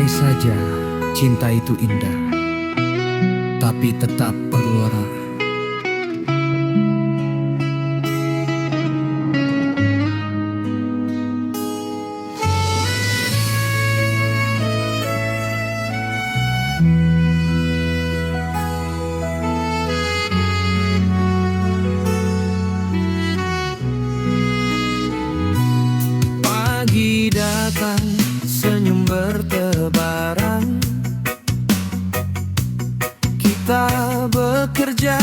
Andai saja cinta itu indah, tapi tetap perlu arah. Pagi datang, senyum bertebaran. Kita bekerja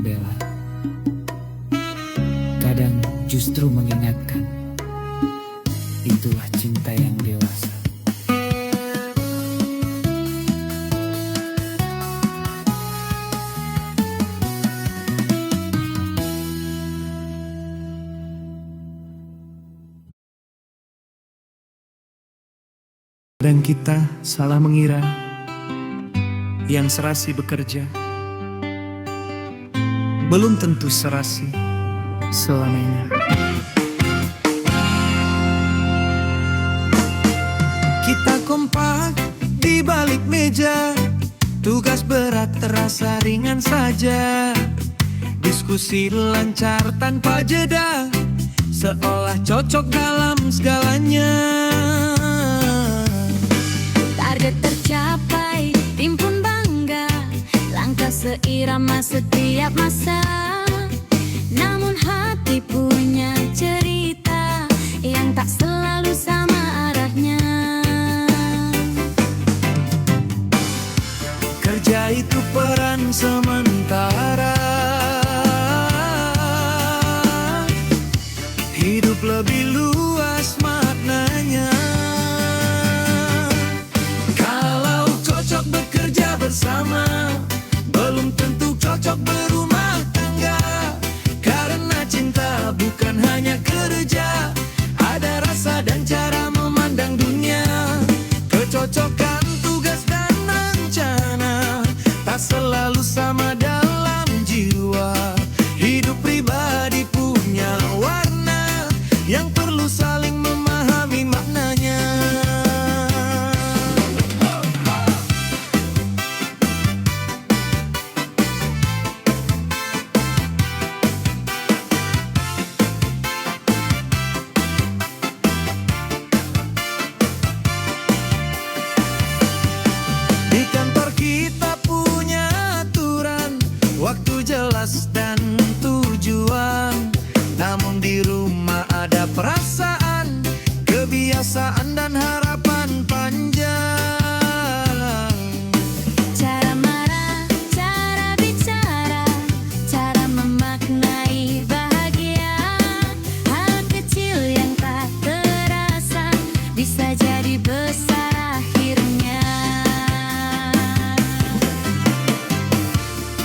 membela, kadang justru mengingatkan. Itulah cinta yang dewasa. Kadang kita salah mengira yang serasi bekerja belum tentu serasi selamanya. Kita kompak di balik meja, tugas berat terasa ringan saja. Diskusi lancar tanpa jeda, seolah cocok dalam segalanya. Target tercapai, tim pun bangga, langkah seirama setiap masa. Namun hati punya cerita yang tak selalu sama arahnya. Kerja itu peran sementara, hidup lebih luas maknanya. Kalau cocok bekerja bersama, belum tentu cocok berumah tangga. Karena cinta bukan hanya kerja, ada rasa dan cara memandang dunia. Kecocokan tugas dan rencana tak selalu sama dalam jiwa. Hidup pribadi punya warna yang perlu saling memahami maknanya. Di kantor kita punya aturan, waktu jelas dan tujuan. Namun di rumah ada perasaan, kebiasaan dan harapan panjang. Cara marah, cara bicara, cara memaknai bahagia. Hal kecil yang tak terasa bisa jadi besar akhirnya.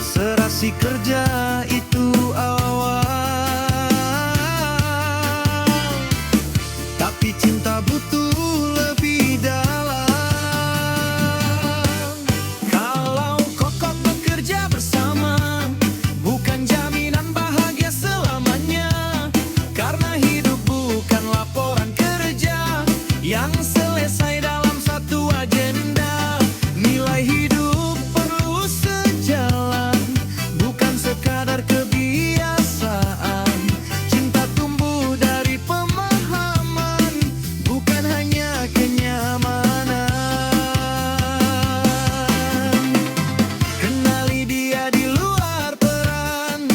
Serasi kerja itu awal, tapi cinta butuh lebih dalam. Kalau kokoh bekerja bersama, bukan jaminan bahagia selamanya. Karena hidup bukan laporan kerja yang selesai dalam satu agenda. Nilai hidup perlu sejalan, bukan sekadar kebiasaan. Cinta tumbuh dari pemahaman, bukan hanya kenyamanan. Kenali dia di luar peran,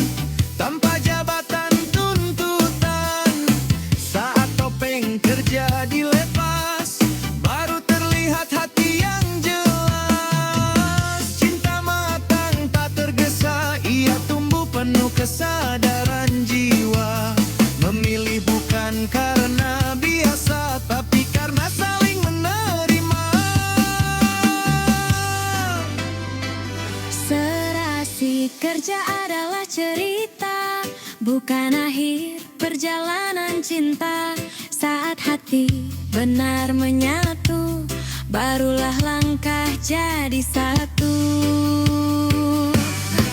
tanpa jabatan tuntutan. Saat topeng kerja dilepas, baru terlihat hati yang jelas. Cinta matang tak tergesa, ia tumbuh penuh kesadaran jiwa. Memilih bukan karena biasa, tapi karena saling menerima. Serasi kerja adalah cerita, bukan akhir perjalanan cinta. Saat hati benar menyatu, barulah langkah jadi satu.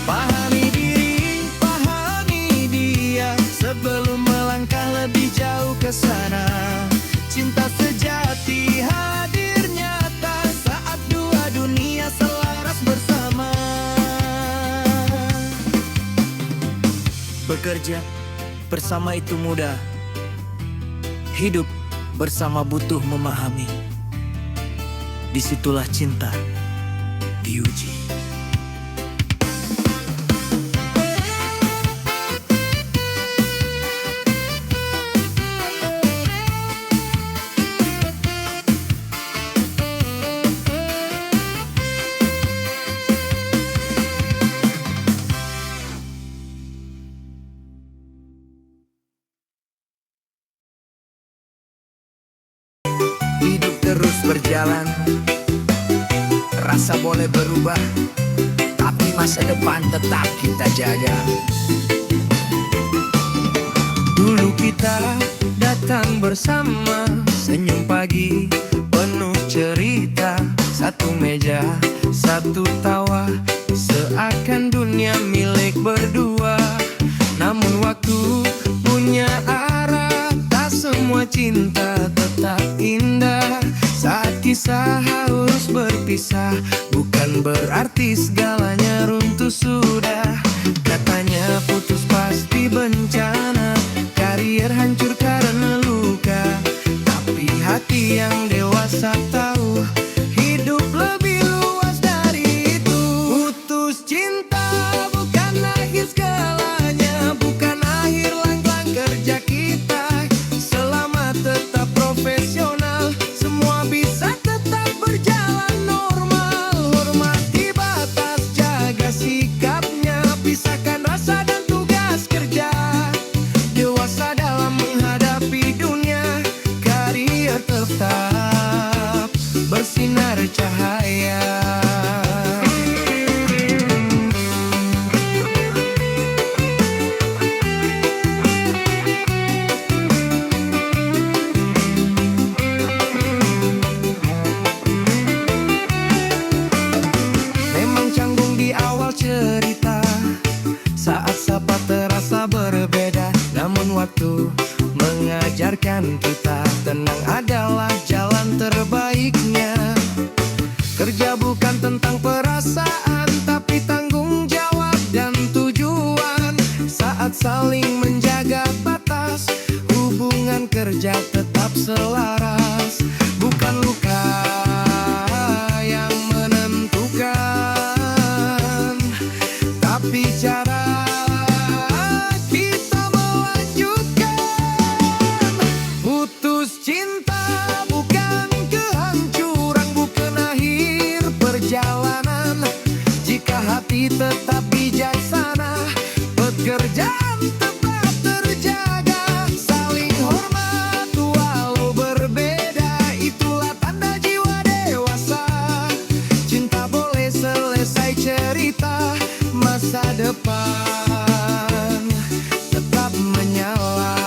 Pahami diri, pahami dia, sebelum melangkah lebih jauh ke sana. Cinta sejati hadir nyata saat dua dunia selaras bersama. Bekerja bersama itu mudah, hidup bersama butuh memahami. Disitulah cinta diuji. berjalan, rasa boleh berubah, tapi masa depan tetap kita jaga. Dulu kita datang bersama, senyum pagi penuh cerita, satu meja, satu tawa, seakan dunia milik berdua. Namun waktu punya arah, tak semua cinta tetap indah. Saat kisah harus berpisah, bukan berarti segalanya runtuh sudah. Katanya putus pasti bencana, karier hancur karena luka. Tapi hati yang dewasa tahu, hidup lebih luas dari itu. Putus cinta bukan akhir segalanya, bukan akhir langkah kerja kita. Selama tetap profesional, semua bisa tetap berjalan normal. Hormati batas, jaga sikapnya, pisahkan rasa dan tugas kerja. Dewasa dalam menghadapi dunia, karier tetap bersinar cahaya. Memang canggung di awal cerita, saat sapa terasa berbeda. Namun waktu mengajarkan kita, tenang adalah jalan terbaiknya. Kerja bukan tentang perasaan, tapi tanggung jawab dan tujuan. Saat saling menjaga batas, hubungan kerja tetap selaras. Bukan luka yang menentukan, tapi cara kita melanjutkan. Putus cinta bukan kehancuran, bukan akhir perjalanan. Jika hati tetap bijaksana, pekerjaan tetap terjaga. Saling hormat walau berbeda, itulah tanda jiwa dewasa. Cinta boleh selesai cerita, masa depan tetap menyala.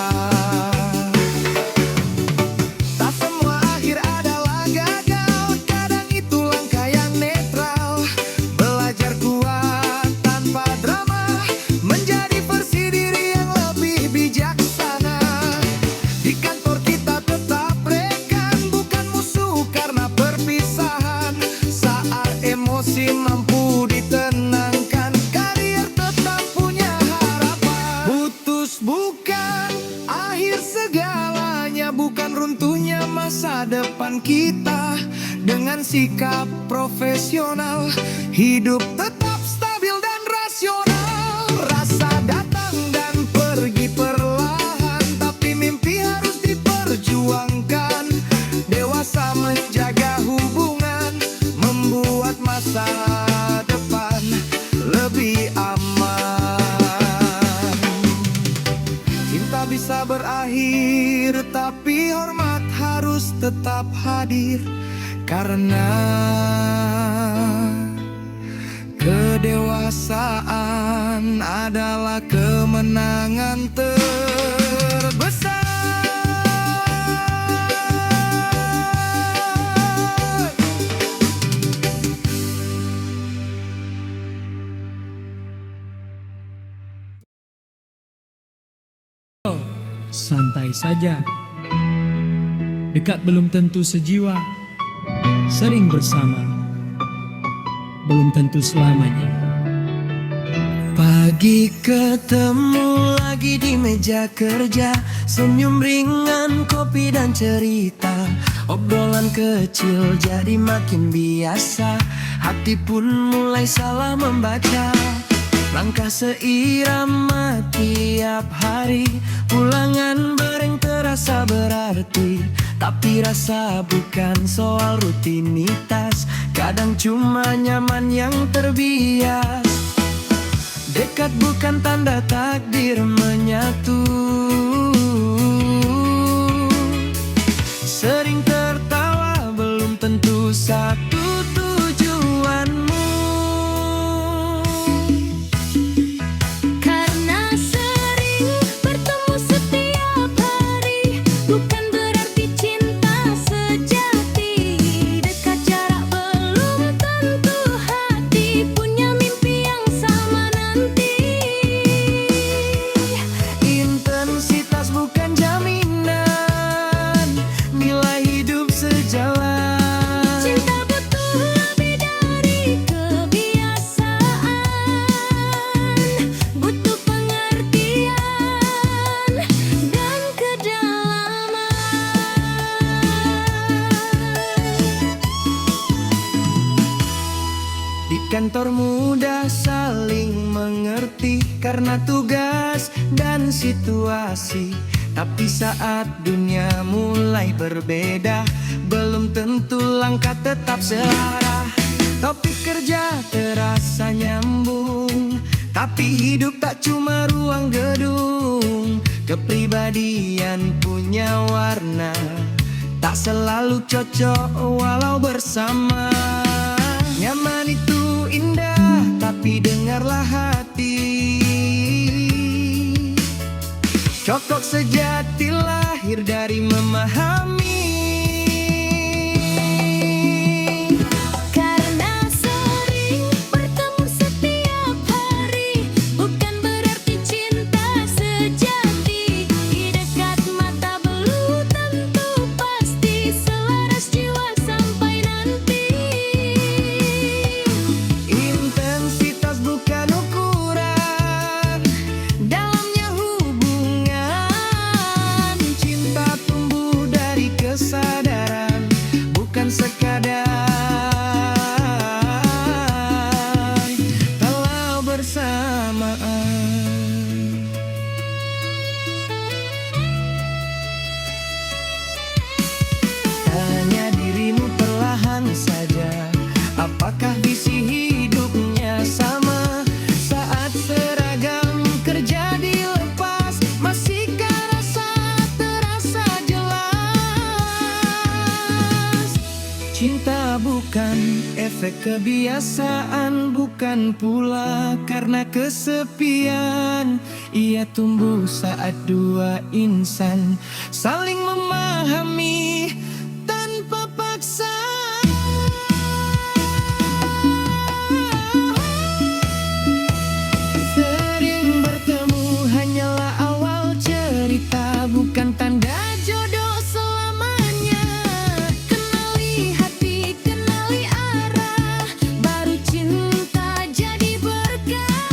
Tak semua akhir adalah gagal, kadang itu langkah yang netral. Belajar kuat tanpa drama, menjadi versi diri yang lebih bijaksana. Di kantor kita tetap rekan, bukan musuh karena perpisahan. Saat emosi mampu ditenangkan, karier tetap punya harapan. Putus bukan akhir segalanya, bukan runtuhnya masa depan kita. Dengan sikap profesional, hidup tetap stabil dan rasional. Rasa datang dan pergi perlahan, tapi mimpi harus diperjuangkan. Dewasa menjaga hubungan, membuat masa depan lebih aman. Cinta bisa berakhir, tapi hormat harus tetap hadir. Karena kedewasaan adalah kemenangan terbesar. Santai saja. Dekat belum tentu sejiwa. Sering bersama belum tentu selamanya. Pagi ketemu lagi di meja kerja, senyum ringan, kopi dan cerita. Obrolan kecil jadi makin biasa, hati pun mulai salah membaca. Langkah seirama tiap hari, pulangan bareng terasa berarti. Tapi rasa bukan soal rutinitas, kadang cuma nyaman yang terbias. Dekat bukan tanda takdir menyatu, sering tertawa belum kantor mudah saling mengerti karena tugas dan situasi. Tapi saat dunia mulai berbeda, belum tentu langkah tetap searah. Topik kerja terasa nyambung, tapi hidup tak cuma ruang gedung. Kepribadian punya warna, tak selalu cocok walau bersama. Nyaman itu indah, tapi dengarlah hati. Cocok sejati lahir dari memahami. Karena sering bertemu setiap hari, bukan berarti cinta sejati. Di dekat mata belum tentu pasti selaras jiwa sampai nanti. Intensitas bukan ukuran dalamnya hubungan. Cinta tumbuh dari kesadaran, bukan sekadar kalau bersamaan. Tanya dirimu perlahan saja, apakah visi hidupnya sama? Saat seragam kerja dilepas, masihkah rasa terasa jelas? Cinta bukan efek kebiasaan, bukan pula karena kesepian. Ia tumbuh saat dua insan saling memahami tanpa paksa. Sering bertemu hanyalah awal cerita, bukan tanda jodoh selamanya. Kenali hati, kenali arah, baru cinta jadi berkah.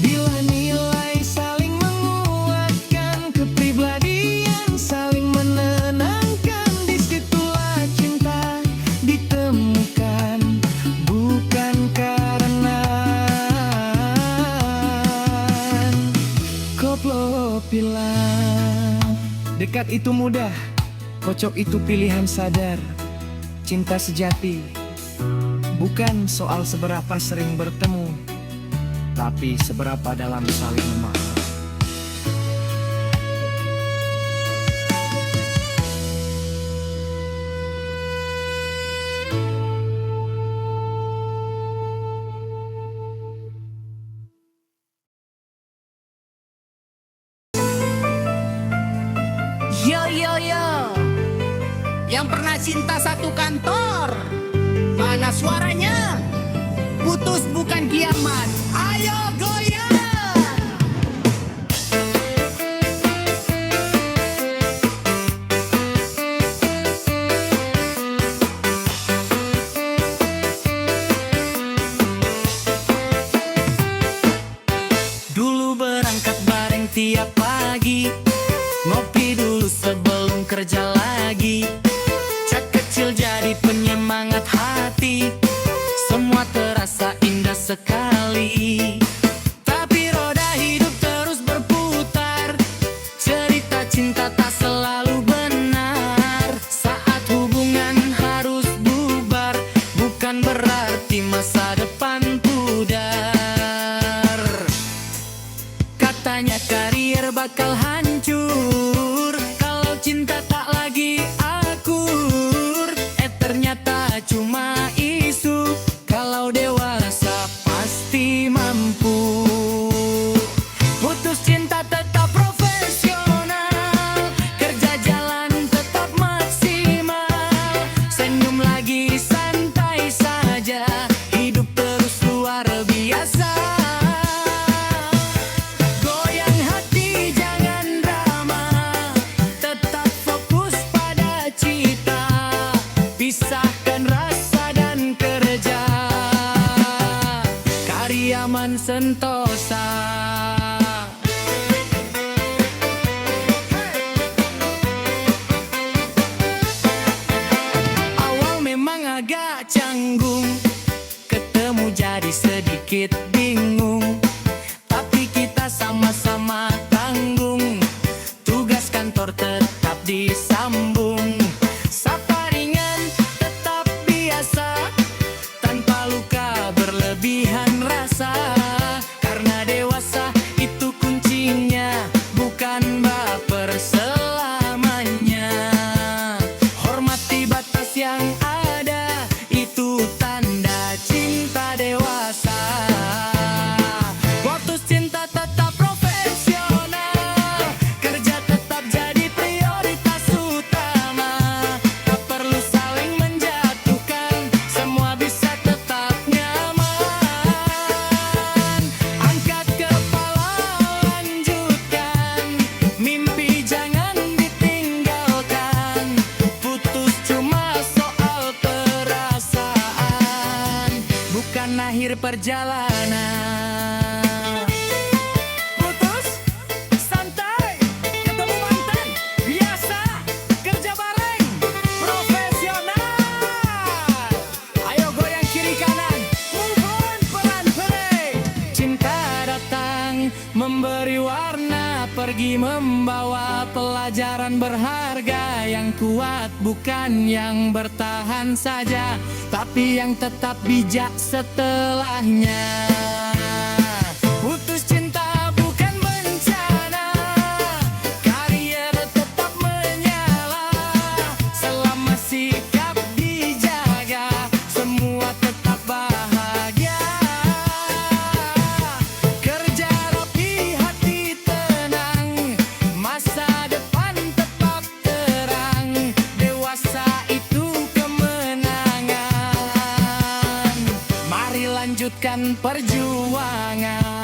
Bila nilai saling menguatkan, kepribadian saling menenangkan, disitulah cinta ditemukan, bukan karena koplopilah. Dekat itu mudah, kocok itu pilihan sadar. Cinta sejati bukan soal seberapa sering bertemu, tapi seberapa dalam saling memahami. Yo yo yo, yang pernah cinta satu kantor, mana suaranya? Putus bukan kiamat, ayo goyang. Dulu berangkat bareng tiap pagi, ngopi dulu sebelum kerja lagi. Cak kecil jadi penyemangat hati, semua terasa indah sekali. Tapi roda hidup terus berputar, cerita cinta tak selalu benar. Saat hubungan harus bubar, bukan berarti masa depan pudar. Katanya karir bakal hancur kalau cinta tak lagi akur. Ternyata cuma isu, kalau dewasa pasti mampu. Putus cinta tetap profesional, kerja jalan tetap maksimal. Senyum lagi santai saja, hidup terus luar biasa. Goyang hati jangan drama, tetap fokus pada cita. akhir perjalanan. Putus, santai, ketemu mantan, biasa, kerja bareng, profesional. Ayo goyang kiri kanan, move on pelan-pelan. Cinta datang memberi warna, pergi membawa pelajaran berharga. Yang kuat bukan yang bertahan saja, tapi yang tetap bijak setelahnya. Putus cinta bukan bencana, karier tetap menyala. Selama sikap dijaga, semua tetap bahagia. Kerja rapi, hati tenang, masa depan tetap terang. Dewasa itu kemenangan, mari lanjutkan perjuangan.